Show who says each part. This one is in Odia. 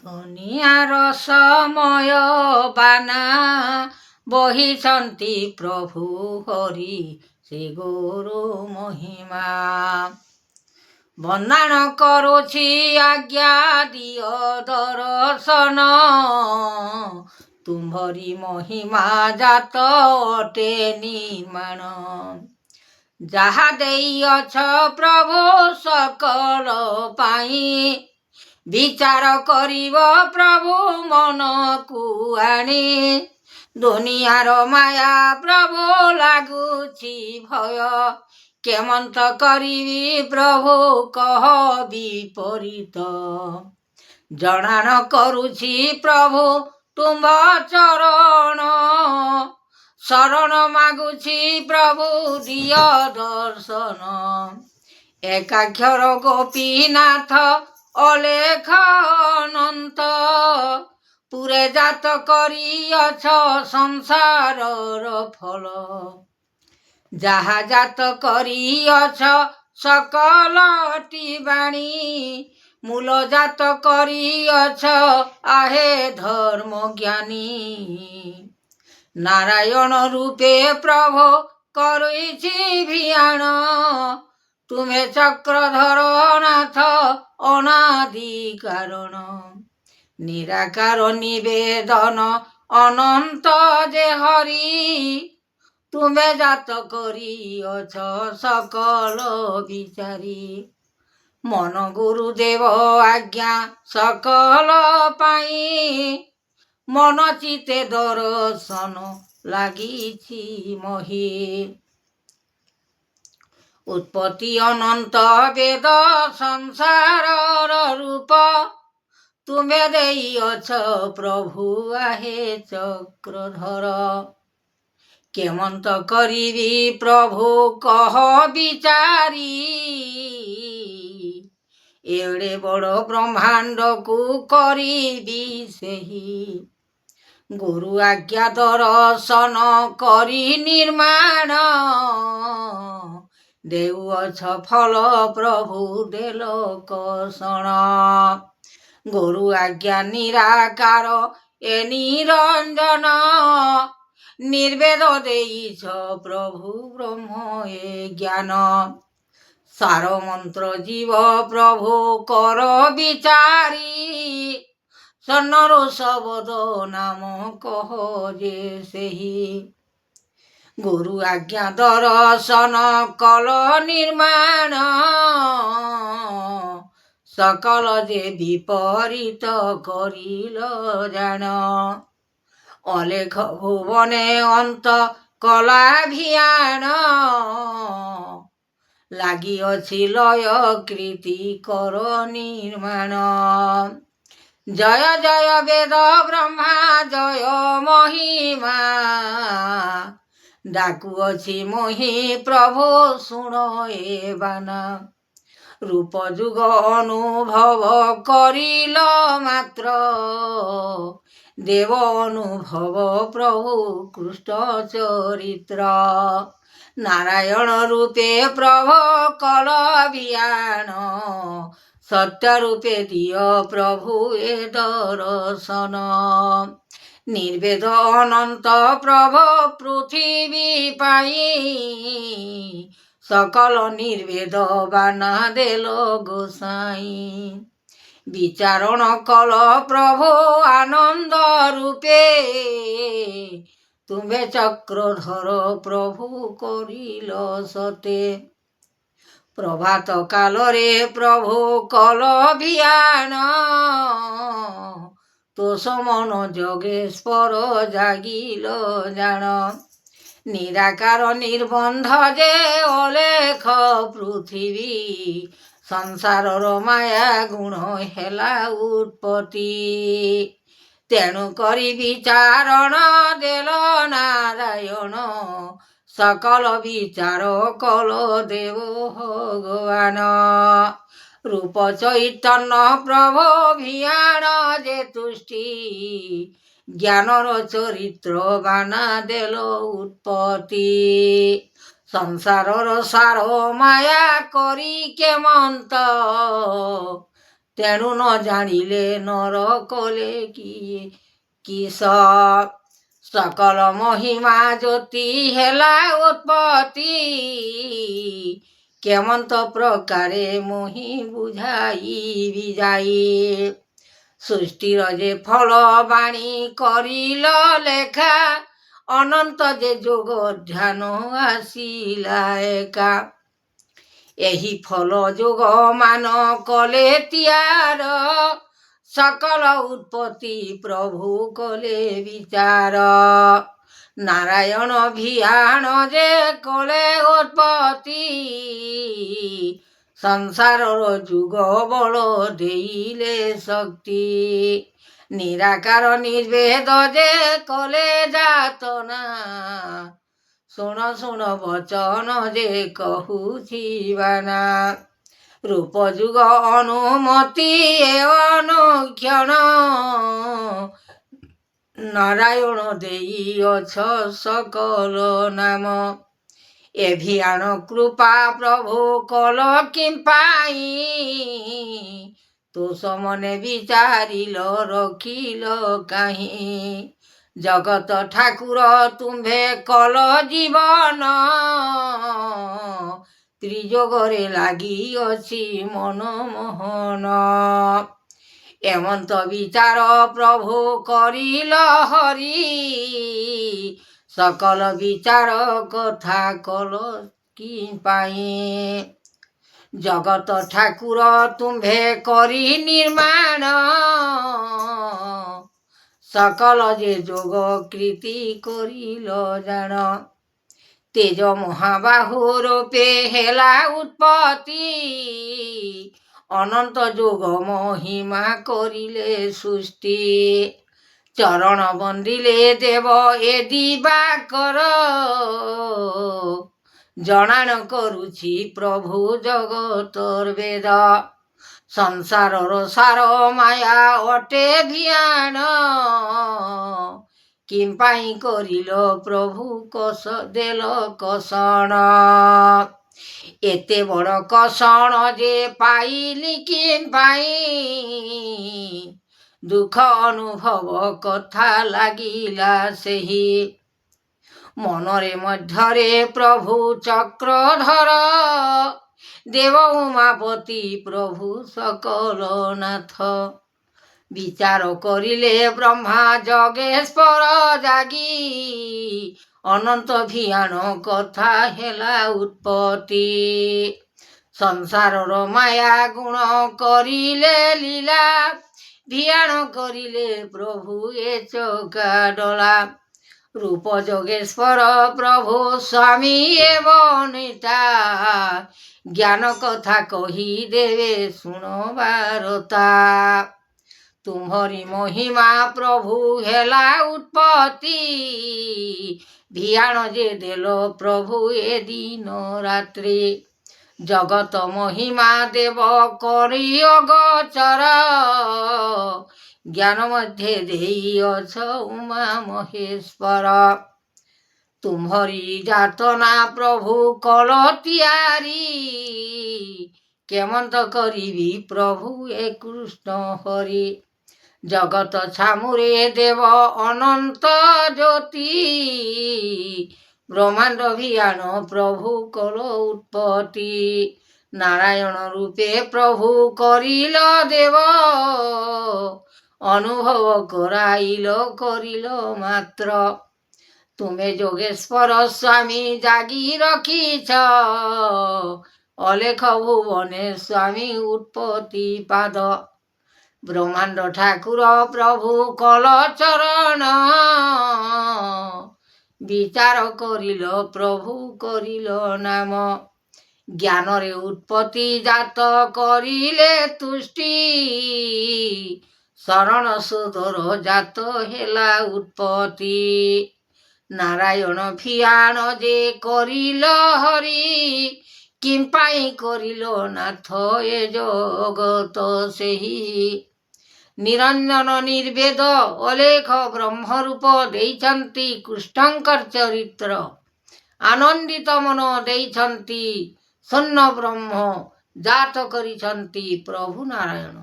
Speaker 1: ଦୁନିଆର ସମୟ ବାନା ବହିଛନ୍ତି ପ୍ରଭୁ ହରି ସେ ଗୁରୁ ମହିମା। ବନ୍ଦାଣ କରୁଛି ଆଜ୍ଞା ଦିଅ ଦର୍ଶନ, ତୁମ୍ଭରି ମହିମା ଜାତ ଅଟେ ନିର୍ମାଣ। ଯାହା ଦେଇଅଛ ପ୍ରଭୁ ସକଳ ପାଇଁ, ବିଚାର କରିବ ପ୍ରଭୁ ମନକୁ ଆଣି। ଦୁନିଆର ମାୟା ପ୍ରଭୁ ଲାଗୁଛି ଭୟ, କେମନ୍ତ କରିବି ପ୍ରଭୁ କହ ବିପରୀତ। ଜଣାଣ କରୁଛି ପ୍ରଭୁ ତୁମ୍ଭ ଚରଣ, ଶରଣ ମାଗୁଛି ପ୍ରଭୁ ଦିଅ ଦର୍ଶନ। ଏକାକ୍ଷର ଗୋପୀନାଥ ଅଲେଖ ଅନନ୍ତ, ପୁରେ ଜାତ କରିଅଛ ସଂସାରର ଫଳ। ଯାହା ଜାତ କରିଅଛ ସକଲଟି ବାଣୀ, ମୂଳ ଜାତ କରିଅଛ ଆହେ ଧର୍ମ ଜ୍ଞାନୀ। ନାରାୟଣ ରୂପେ ପ୍ରଭୁ କରୁଛି ଭିଆଣ, ତୁମେ ଚକ୍ରଧର ନାଥ ଅନାଦି କାରଣ। ନିରାକାର ନିବେଦନ ଅନନ୍ତ ଯେ ହରି, ତୁମେ ଜାତ କରିଅଛ ସକଳ ବିଚାରୀ। ମନ ଗୁରୁଦେବ ଆଜ୍ଞା ସକଳ ପାଇଁ, ମନ ଚିତେ ଦର୍ଶନ ଲାଗିଛି ମହି। ଉତ୍ପତ୍ତି ଅନନ୍ତ ବେଦ ସଂସାରର ରୂପ, ତୁମେ ଦେଇଅଛ ପ୍ରଭୁ ଆହେ ଚକ୍ରଧର। କେମନ୍ତ କରିବି ପ୍ରଭୁ କହ ବିଚାରି, ଏଡ଼େ ବଡ଼ ବ୍ରହ୍ମାଣ୍ଡକୁ କରିବି ସେହି। ଗୁରୁ ଆଜ୍ଞା ଦର୍ଶନ କରି ନିର୍ମାଣ, ଦେଉଅଛ ଫଳ ପ୍ରଭୁ ଦେଲ କଷଣ। ଗୁରୁ ଆଜ୍ଞା ନିରାକାର ଏ ନିରଞ୍ଜନ, ନିର୍ବେଦ ଦେଇଛ ପ୍ରଭୁ ବ୍ରହ୍ମ ଏ ଜ୍ଞାନ। ସାର ମନ୍ତ୍ର ଜୀବ ପ୍ରଭୁ କର ବିଚାରି, ସନ୍ନରୁ ଶବଦ ନାମ କହ ଯେ ସେହି। ଗୁରୁ ଆଜ୍ଞା ଦର୍ଶନ କଲ ନିର୍ମାଣ, ସକଳ ଯେ ବିପରୀତ କରିଲ ଜାଣ। ଅଲେଖ ଭୁବନେ ଅନ୍ତ କଲା ଭିଆଣ, ଲାଗିଅଛି ଲୟ କୀର୍ତ୍ତି କର ନିର୍ମାଣ। ଜୟ ଜୟ ବେଦ ବ୍ରହ୍ମା ଜୟ ମହିମା, ଡାକୁଅଛି ମୋହି ପ୍ରଭୁ ଶୁଣ ଏ ବାନା। ରୂପ ଯୁଗ ଅନୁଭବ କରିଲ ମାତ୍ର, ଦେବ ଅନୁଭବ ପ୍ରଭୁ କୃଷ୍ଣ ଚରିତ୍ର। ନାରାୟଣ ରୂପେ ପ୍ରଭୁ କଲ ଭିଆଣ, ସତ୍ୟ ରୂପେ ଦିଅ ପ୍ରଭୁ ଏ ଦର୍ଶନ। ନିର୍ବେଦ ଅନନ୍ତ ପ୍ରଭୁ ପୃଥିବୀ ପାଇଁ, ସକଳ ନିର୍ବେଦ ବାନା ଦେଲ ଗୋସାଇଁ। ବିଚାରଣ କଲ ପ୍ରଭୁ ଆନନ୍ଦ ରୂପେ, ତୁମ୍ଭେ ଚକ୍ରଧର ପ୍ରଭୁ କରିଲ ସତେ। ପ୍ରଭାତ କାଳରେ ପ୍ରଭୁ କଲ ଭିଆଣ, ତୋଷ ମନ ଯୋଗେଶ୍ୱର ଜାଗିଲ ଜାଣ। ନିରାକାର ନିର୍ବନ୍ଧ ଯେ ଅଲେଖ ପୃଥିବୀ, ସଂସାରର ମାୟା ଗୁଣ ହେଲା ଉତ୍ପତ୍ତି। ତେଣୁ କରି ବିଚାରଣ ଦେଲ ନାରାୟଣ, ସକଳ ବିଚାର କଲ ଦେବ ଭଗବାନ। ରୂପ ଚୈତନ୍ୟ ପ୍ରଭୁ ଭିଆଣ ଯେ ତୁଷ୍ଟି, ଜ୍ଞାନର ଚରିତ୍ର ବାନା ଦେଲ ଉତ୍ପତ୍ତି। ସଂସାରର ସାର ମାୟା କରି କେମନ୍ତ, ତେଣୁ ନ ଜାଣିଲେ ନର କଲେ କିଏ କିସ। ସକଳ ମହିମା ଜ୍ୟୋତି ହେଲା ଉତ୍ପତ୍ତି, କେମନ୍ତ ପ୍ରକାରେ ମୋହି ବୁଝାଇବି ଯାଇ। ସୃଷ୍ଟିର ଯେ ଫଳ ବାଣୀ କରିଲ ଲେଖା, ଅନନ୍ତ ଯେ ଯୋଗ ଧ୍ୟାନ ଆସିଲା ଏକା। ଏହି ଫଳ ଯୋଗ ମାନ କଲେ ତିଆର, ସକଳ ଉତ୍ପତ୍ତି ପ୍ରଭୁ କଲେ ବିଚାର। ନାରାୟଣ ଭିଆଣ ଯେ କଲେ ଉତ୍ପତ୍ତି, ସଂସାରର ଯୁଗ ବଳ ଦେଇଲେ ଶକ୍ତି। ନିରାକାର ନିର୍ଭେଦ ଯେ କଲେ ଯାତନା, ଶୁଣ ଶୁଣ ବଚନ ଯେ କହୁଛି ବାନା। ରୂପ ଯୁଗ ଅନୁମତି ଏ ଅନୁକ୍ଷଣ, ନାରାୟଣ ଦେଇଅଛ ସକଳ ନାମ। ଏ ଭିଆଣ କୃପା ପ୍ରଭୁ କଲ କିମ୍ପାଇଁ, ତୋଷ ମନେ ବିଚାରିଲ ରଖିଲ କାହିଁ। ଜଗତ ଠାକୁର ତୁମ୍ଭେ କଲ ଜୀବନ, ତ୍ରିଯୋଗରେ ଲାଗିଅଛି ମନ ମୋହନ। ଏମନ୍ତ ବିଚାର ପ୍ରଭୁ କରିଲ ହରି, ସକଳ ବିଚାର କଥା କଲ କିମ୍ପାଇଁ। ଜଗତ ଠାକୁର ତୁମ୍ଭେ କରି ନିର୍ମାଣ, ସକଳ ଯେ ଯୋଗ କୀର୍ତ୍ତି କରିଲ ଜାଣ। ତେଜ ମହାବାହୁ ରୂପେ ହେଲା ଉତ୍ପତ୍ତି, ଅନନ୍ତ ଯୋଗ ମହିମା କରିଲେ ସୃଷ୍ଟି। ଚରଣ ବନ୍ଦିଲେ ଦେବ ଏ ଦିବାକର, ଜଣାଣ କରୁଛି ପ୍ରଭୁ ଜଗତର ବେଦ। ସଂସାରର ସାର ମାୟା ଅଟେ ଭିଆଣ, କିମ୍ପାଇଁ କରିଲ ପ୍ରଭୁ କଷ ଦେଲ କଷଣ। ଏତେ ବଡ଼ କଷଣ ଯେ ପାଇଲି କିମ୍ପାଇଁ, ଦୁଃଖ ଅନୁଭବ କଥା ଲାଗିଲା ସେହି। ମନରେ ମଧ୍ୟରେ ପ୍ରଭୁ ଚକ୍ରଧର, ଦେବ ଉମାପତି ପ୍ରଭୁ ସକଳ ନାଥ। ବିଚାର କରିଲେ ବ୍ରହ୍ମା ଜଗେଶ୍ୱର ଜାଗି, ଅନନ୍ତ ଭିଆଣ କଥା ହେଲା ଉତ୍ପତ୍ତି। ସଂସାରର ମାୟା ଗୁଣ କରିଲେ ଲୀଳା, ଭିଆଣ କରିଲେ ପ୍ରଭୁ ଏ ଚକା ଡଲା। ରୂପ ଯୋଗେଶ୍ୱର ପ୍ରଭୁ ସ୍ୱାମୀ ଏ ବନିତା, ଜ୍ଞାନ କଥା କହିଦେବେ ଶୁଣ ବାରତା। ତୁମ୍ଭରି ମହିମା ପ୍ରଭୁ ହେଲା ଉତ୍ପତ୍ତି, ଭିଆଣ ଯେ ଦେଲ ପ୍ରଭୁ ଏ ଦିନ ରାତ୍ରି। ଜଗତ ମହିମା ଦେବ କରି ଅଗୋଚର, ଜ୍ଞାନ ମଧ୍ୟରେ ଦେଇଅଛ ଉମା ମହେଶ୍ୱର। ତୁମ୍ଭରି ଯାତନା ପ୍ରଭୁ କଲ ତିଆରି, କେମନ୍ତ କରିବି ପ୍ରଭୁ ଏ କୃଷ୍ଣ ହରି। ଜଗତ ଛାମୁରେ ଦେବ ଅନନ୍ତ ଜ୍ୟୋତି, ବ୍ରହ୍ମାଣ୍ଡ ଭିଆଣ ପ୍ରଭୁ କଲ ଉତ୍ପତ୍ତି। ନାରାୟଣ ରୂପେ ପ୍ରଭୁ କରିଲ ଦେବ, ଅନୁଭବ କରାଇଲ କରିଲ ମାତ୍ର। ତୁମେ ଯୋଗେଶ୍ୱର ସ୍ୱାମୀ ଜାଗି ରଖିଛ, ଅଲେଖ ଭୁବନେ ସ୍ୱାମୀ ଉତ୍ପତ୍ତି ପାଦ। ବ୍ରହ୍ମାଣ୍ଡ ଠାକୁର ପ୍ରଭୁ କଲ ଚରଣ, ବିଚାର କରିଲ ପ୍ରଭୁ କରିଲ ନାମ। ଜ୍ଞାନରେ ଉତ୍ପତ୍ତି ଜାତ କରିଲେ ତୁଷ୍ଟି, ଶରଣ ସୁଦର ଜାତ ହେଲା ଉତ୍ପତ୍ତି। ନାରାୟଣ ଭିଆଣ ଯେ କରିଲ ହରି, କିମ୍ପାଇଁ କରିଲ ନାଥ ଏ ଜଗତ ସେହି। ନିରଞ୍ଜନ ନିର୍ବେଦ ଅଲେଖ ବ୍ରହ୍ମରୂପ ଦେଇଛନ୍ତି କୃଷ୍ଣଙ୍କର ଚରିତ୍ର, ଆନନ୍ଦିତ ମନ ଦେଇଛନ୍ତି ଶୂନ୍ୟ ବ୍ରହ୍ମ ଜାତ କରିଛନ୍ତି ପ୍ରଭୁ ନାରାୟଣ।